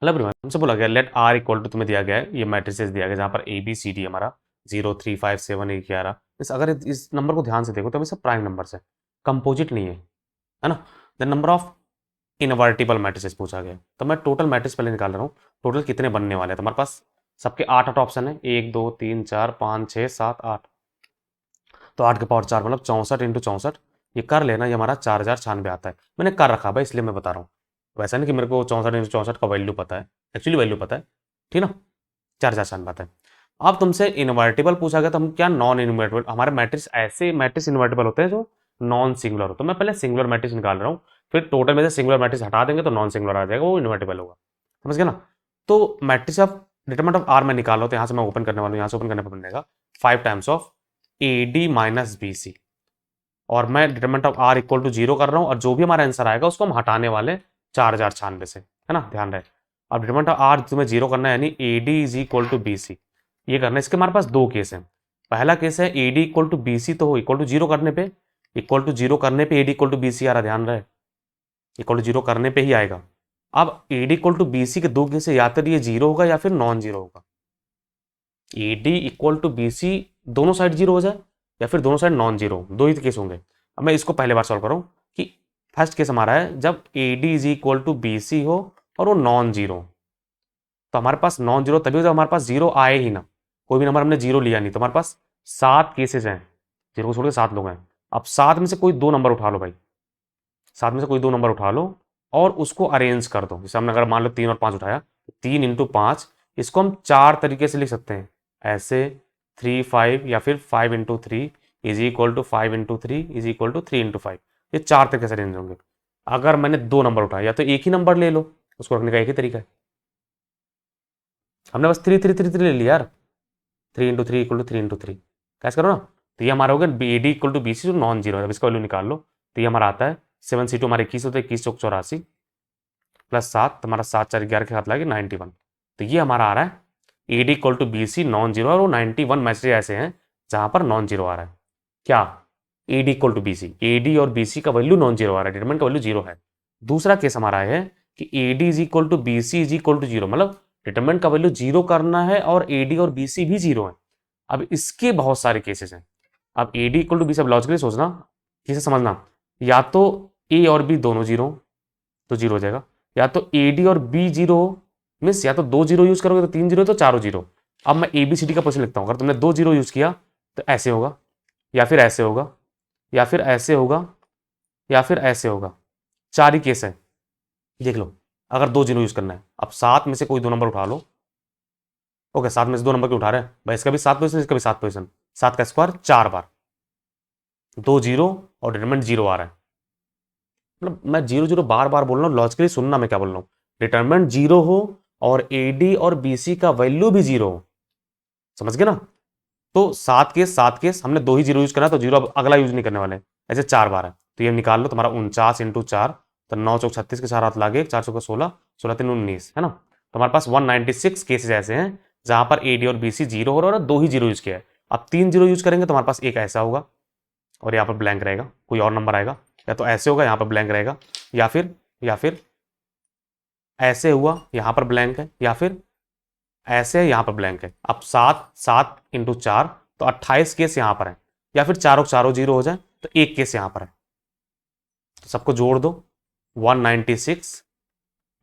मतलब हमसे बोला गया लेट आर इक्वल टू, तुम्हें दिया गया है ये मैट्रिसेस दिया गया जहाँ पर ए बी सी डी हमारा 0 3 5 7 8 11, अगर इस नंबर को ध्यान से देखो तो अभी सब प्राइम नंबर है, कंपोजिट नहीं है ना। The number of invertible matrices पूछा गया, तो मैं टोटल मैट्रिक्स पहले निकाल रहा हूँ, टोटल कितने बनने वाले हैं। तो हमारे पास सबके 8 ऑप्शन है, 1 2 3 4 5 6 7 8, तो 8 के पावर 4 मतलब 64 इंटू 64, ये कर लेना, ये हमारा 4096 आता है। मैंने कर रखा भाई इसलिए मैं बता रहा हूँ, वैसा नहीं कि मेरे को 64 इंटू 64 का वैल्यू पता है, एक्चुअली वैल्यू पता है, ठीक ना, 4096 आता है। अब तुमसे इन्वर्टिबल पूछा गया, तो हम क्या नॉन इन्वर्टिबल, हमारे मैट्रिक्स ऐसे मैट्रिक्स इन्वर्टिबल होते हैं जो नॉन सिंगुलर हो, तो मैं पहले सिंगुलर मैट्रिक्स निकाल रहा हूँ, फिर टोटल में से सिंगुलर मैट्रिक्स हटा देंगे तो नॉन सिंगुलर आ जाएगा, वो इन्वर्टिबल होगा, समझ गया ना। तो matrix of determinant of R में निकाल लो, तो यहाँ से मैं ओपन करने वाला हूँ, यहाँ से ओपन करने पर बनेगा 5 times of A D minus B C, और मैं determinant of R equal to 0 कर रहा हूँ, और जो भी हमारा आंसर आएगा उसको हम हटाने वाले 4096 से, है ना, ध्यान रहे। अब डिटरमिनेंट ऑफ आर तुम्हें 0 करना है, यानी A D is equal to B C, ये करना है। इसके हमारे पास दो केस हैं, पहला केस है A D equal to B C, तो हो इक्वल टू 0 करने पे, इक्वल टू 0 करने पे A D equal to B C आ रहा, ध्यान रहे, इक्वल टू 0 करने पे ही आएगा। अब A D equal to B C के दो केस है, या तो ये 0 होगा या फिर नॉन 0 होगा। A D equal to B C दोनों साइड 0 हो जाए, या फिर दोनों साइड नॉन 0, दो ही केस होंगे। अब मैं इसको पहले बार सॉल्व कर रहा हूँ कि फर्स्ट केस हमारा है जब A D is equal to B C हो और वो नॉन 0, तो हमारे पास नॉन 0 तभी हो जब हमारे पास 0 आए ही ना, कोई भी नंबर हमने 0 लिया नहीं, तो हमारे पास 7 केसेस हैं, 0 को छोड़ के 7 लोग हैं। अब 7 में से कोई 2 नंबर उठा लो भाई, 7 में से कोई 2 नंबर उठा लो और उसको अरेंज कर दो। जैसे हमने अगर मान लो 3 और 5 उठाया, 3 इंटू 5, इसको हम 4 तरीके से लिख सकते हैं, ऐसे 3 5, या फिर 5 into 3 is equal to 5 into 3 is equal to 3 into 5, ये 4 तरीके से अरेंज होंगे। अगर मैंने 2 नंबर उठाया, या तो एक ही नंबर ले लो, उसको रखने का एक ही तरीका है, हमने बस 3 3 3 3 ले लिया यार, 3 इंटू 3 इक्वल टू 3 इंटू 3, कैसे करो ना। तो ये हमारा हो गया B D equal to B C जो नॉन 0 है, अब इसका वैल्यू निकाल लो, तो ये हमारा आता है 7 सी 2 हमारे 21 होते हैं, 21 चौक 84 प्लस 7, तुम्हारा 7 4 11 के हाथ लगे 91, तो ये हमारा आ रहा है A D equal to B C non 0, और वो 91 मैसेज ऐसे हैं जहां पर नॉन 0 आ रहा है। क्या A D equal to B C, A D और बी सी का वैल्यू नॉन 0 आ रहा है, डिटरमिनेंट का वैल्यू 0 है। दूसरा केस हमारा है कि A D is equal to B C is equal to 0, मतलब डिटरमिनेंट का वैल्यू 0 करना है और ए डी और बी सी भी 0 है। अब इसके बहुत सारे केसेस हैं। अब A D equal to B, सब लॉजिकली सोचना, किसे समझना, या तो ए और बी दोनों 0 तो 0 हो जाएगा, या तो ए डी और बी 0 मीन्स या तो 2 0 यूज करोगे तो 3 0, तो 4 0। अब मैं ए बी सी डी का क्वेश्चन लिखता हूँ, अगर तुमने 2 0 यूज किया तो ऐसे होगा, या फिर ऐसे होगा, या फिर ऐसे होगा, या फिर ऐसे होगा, 4 ही केस है, देख लो। अगर 2 0 यूज करना है, अब 7 में से कोई 2 नंबर उठा लो, ओके 7 में से 2 नंबर क्यों उठा रहे हैं भाई, इसका भी 7 पोजिशन, इसका भी 7 पोजिशन, 7 का स्क्वायर 4 बार, 2 0 और डिटरमिनेंट 0 आ रहा है, मतलब मैं 0 0 बार बार बोल रहा हूँ, लॉजिकली सुनना मैं क्या बोल रहा हूँ, डिटरमिनेंट 0 हो और ए डी और बी सी का वैल्यू भी 0 हो, समझ गए ना। तो 7 केस हमने 2 ही 0 यूज करना है, तो 0 अब अगला यूज नहीं करने वाले, ऐसे 4 बार है, तो ये निकाल लो, तुम्हारा 49 इंटू 4, तो 9 चौक 36 के 4 हाथ लागे, 4 चौक 16, 16 3 19, है ना। तो हमारे पास 196 केसेस ऐसे हैं जहां पर ए डी और बी सी 0 हो रहा है और 2 ही 0 यूज किया है। अब 3 0 यूज करेंगे तो हमारे पास एक ऐसा होगा और यहाँ पर ब्लैंक रहेगा, कोई और नंबर आएगा, या तो ऐसे होगा यहाँ पर ब्लैंक रहेगा, या फिर ऐसे हुआ यहाँ पर ब्लैंक है, या फिर ऐसे यहाँ पर ब्लैंक है। अब 7 7 इंटू 4 तो 28 केस यहाँ पर है, या फिर चारों चारों 0 हो जाए तो एक केस यहाँ पर है, तो सबको जोड़ दो, 196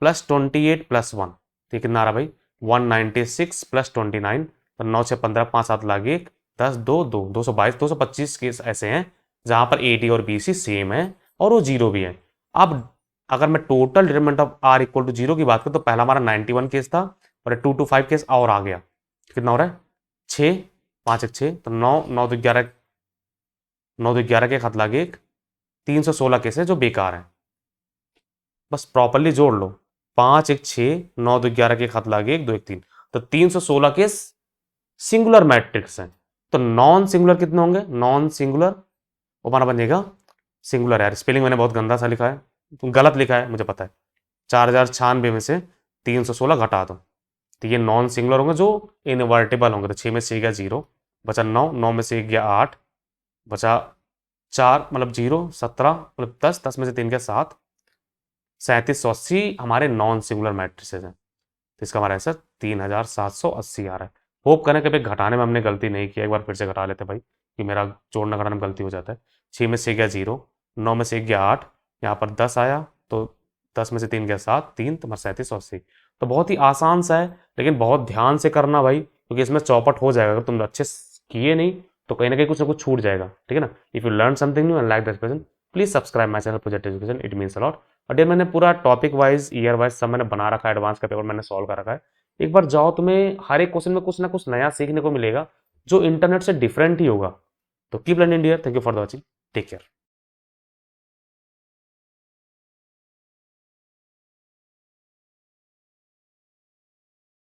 प्लस 28 प्लस 1, तो कितना आ रहा भाई 196 प्लस 29, तो 9 से 15 5 7 लागे 1 10 2 2 222 225 केस ऐसे हैं जहां पर ए डी और बी सी सेम है और वो 0 भी है। अब अगर मैं total determinant of R equal to 0 की बात करूं, तो पहला हमारा 91 केस था और 2 to 5 केस और आ गया, कितना हो रहा है 6 5 1 6, तो 9 9 2 11, 9 2 11 के खत लागे 1, 316 केस है जो बेकार है, बस प्रॉपरली जोड़ लो, 5 1 6 9 2 11 के खत लागे 1 2 1 3, तो 316 केस सिंगुलर मैट्रिक्स हैं। तो नॉन सिंगुलर कितने होंगे, नॉन सिंगुलर वो हमारा बनेगा सिंगुलर, यार स्पेलिंग मैंने बहुत गंदा सा लिखा है, गलत लिखा है मुझे पता है, 4096 में से 316 घटा दो, तो ये नॉन सिंगुलर होंगे जो इनवर्टिबल होंगे, तो 6 में से गया 0, बचा 9, 9 में से गया 8, बचा 4 मतलब 0, 17 मतलब 10, 10 में से 3 गया 7, 3780 हमारे नॉन सिंगुलर मैट्रिसेस हैं। तो इसका हमारा आंसर 3780 आ रहा है। होप करें कि भाई घटाने में हमने गलती नहीं की, एक बार फिर से घटा लेते भाई कि मेरा जोड़ना घटाने में गलती हो जाता है। 6 में से गया 0, 9 में से गया 8, यहाँ पर 10 आया तो 10 में से 3 गया 7, 3 तुम्हारा 3780। तो बहुत ही आसान सा है, लेकिन बहुत ध्यान से करना भाई, क्योंकि इसमें चौपट हो जाएगा। अगर तुम अच्छे किए नहीं तो कहीं ना कहीं कुछ ना कुछ छूट जाएगा, ठीक है ना। If you learn something new and like that present, please subscribe my channel project education, it means a lot. और यार मैंने पूरा टॉपिक वाइज, ईयर वाइज सब मैंने बना रखा है, एडवांस का पेपर मैंने सॉल्व कर रखा है। एक बार जाओ, तुम्हें हर एक क्वेश्चन में कुछ ना कुछ नया सीखने को मिलेगा जो इंटरनेट से डिफरेंट ही होगा। तो keep learning dear, thank you for the watching, take care.